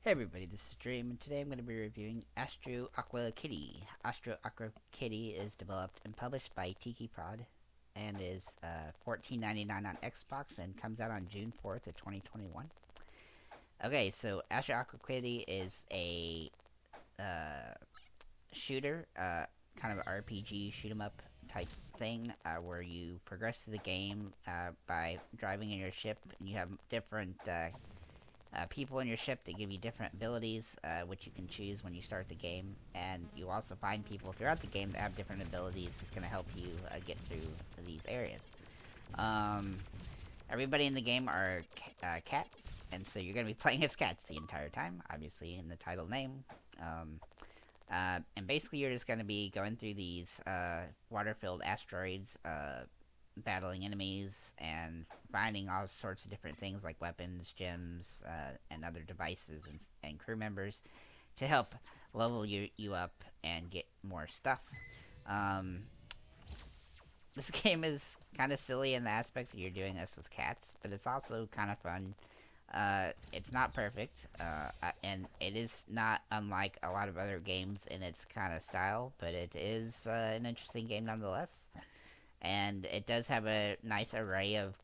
Hey everybody, this is Dream, and today I'm going to be reviewing Astro Aqua Kitty. Astro Aqua Kitty is developed and published by Tiki Prod, and is $14.99 on Xbox, and comes out on June 4th of 2021. Okay, so Astro Aqua Kitty is a uh, shooter, kind of RPG shoot 'em up type thing, where you progress through the game by driving in your ship, and you have different people in your ship that give you different abilities, which you can choose when you start the game. And you also find people throughout the game that have different abilities that's going to help you get through these areas. Um, Everybody in the game are cats, and so you're going to be playing as cats the entire time, obviously, in the title name. Um, and basically, you're just going to be going through these water filled asteroids, battling enemies and finding all sorts of different things like weapons, gems, and other devices and crew members to help level you up and get more stuff. Um, this game is kind of silly in the aspect that you're doing this with cats, but it's also kind of fun. It's not perfect, and it is not unlike a lot of other games in its kind of style, but it is an interesting game nonetheless. And it does have a nice array of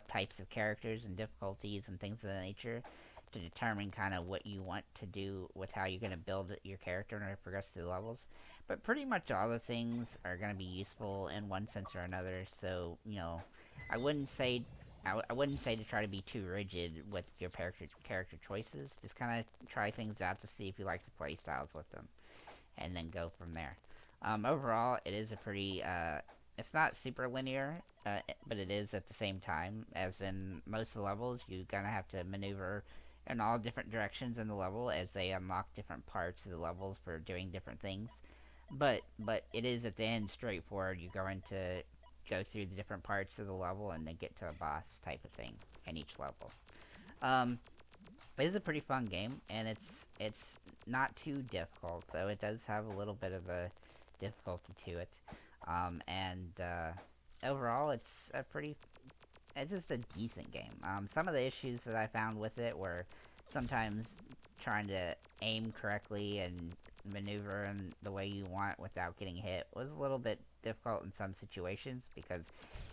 types of characters and difficulties and things of that nature to determine kind of what you want to do with how you're going to build your character in order to progress through the levels. But pretty much all the things are going to be useful in one sense or another. So I wouldn't say I wouldn't say to try to be too rigid with your character choices. Just kind of try things out to see if you like the play styles with them, and then go from there. Overall, it is a pretty it's not super linear, but it is at the same time. As in most of the levels, you're gonna have to maneuver in all different directions in the level as they unlock different parts of the levels for doing different things. But it is at the end straightforward. You're going to go through the different parts of the level and then get to a boss type of thing in each level. Um, it is a pretty fun game, and it's not too difficult, though it does have a little bit of a difficulty to it. And overall, it's just a decent game. Some of the issues that I found with it were sometimes trying to aim correctly and maneuver in the way you want without getting hit was a little bit difficult in some situations because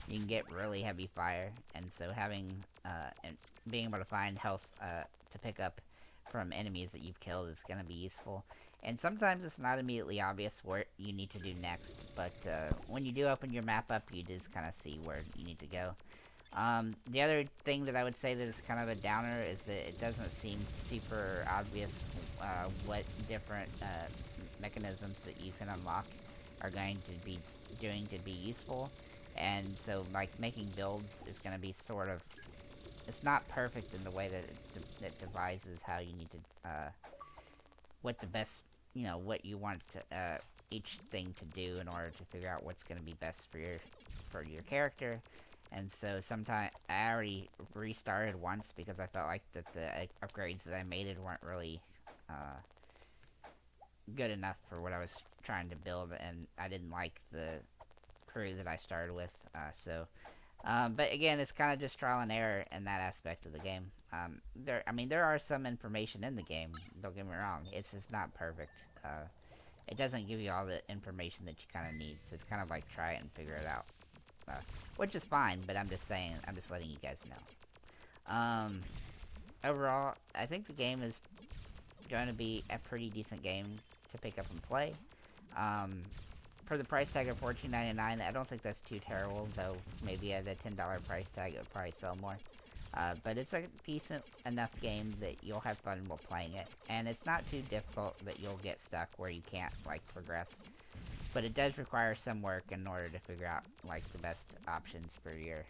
you can get really heavy fire, and so having and being able to find health to pick up from enemies that you've killed is going to be useful. And sometimes it's not immediately obvious what you need to do next, but when you do open your map up, you just kind of see where you need to go. The other thing that I would say that is kind of a downer is that it doesn't seem super obvious what different mechanisms that you can unlock are going to be doing to be useful. And so, like, making builds is going to be sort of, it's not perfect in the way that it devises how you need to, what the best, what you want to, each thing to do in order to figure out what's going to be best for your character. And so sometimes I already restarted once because I felt like that the upgrades that I made it weren't really uh, good enough for what I was trying to build, and I didn't like the crew that I started with. But again, it's kind of just trial and error in that aspect of the game. There are some information in the game. Don't get me wrong. It's just not perfect. It doesn't give you all the information that you kind of need. So it's kind of like try it and figure it out, uh, which is fine. But I'm just saying. I'm just letting you guys know. Overall, I think the game is going to be a pretty decent game to pick up and play. Um, for the price tag of $14.99, I don't think that's too terrible, though maybe at a $10 price tag it would probably sell more. But it's a decent enough game that you'll have fun while playing it, and it's not too difficult that you'll get stuck where you can't, like, progress. But it does require some work in order to figure out, like, the best options for your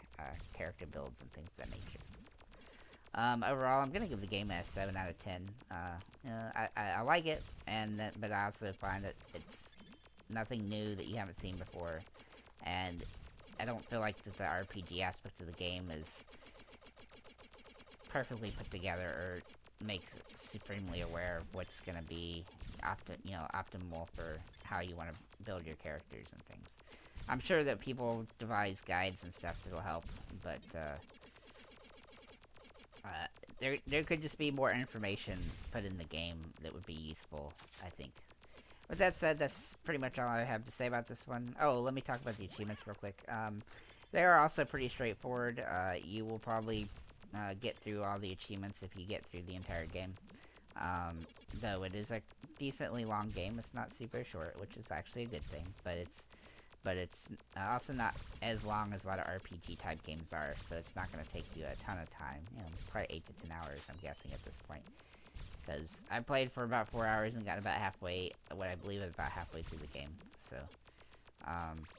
character builds and things of that nature. Overall, I'm gonna give the game a 7 out of 10. I like it, but I also find that it's nothing new that you haven't seen before, and I don't feel like that the RPG aspect of the game is perfectly put together or makes supremely aware of what's gonna be optimal for how you want to build your characters and things. I'm sure that people devise guides and stuff that'll help, but there could just be more information put in the game that would be useful, I think. With that said, that's pretty much all I have to say about this one. Oh, let me talk about the achievements real quick. They are also pretty straightforward. You will probably get through all the achievements if you get through the entire game. Though it is a decently long game, it's not super short, which is actually a good thing. But it's also not as long as a lot of RPG type games are, so it's not going to take you a ton of time. You know, probably 8 to 10 hours, I'm guessing at this point. Because I played for about 4 hours and got about halfway, what I believe is about halfway through the game. So,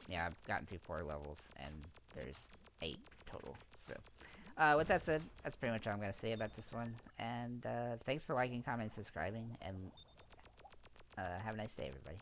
yeah, I've gotten through 4 levels, and there's 8 total. So, with that said, that's pretty much all I'm going to say about this one. And thanks for liking, commenting, subscribing, and have a nice day, everybody.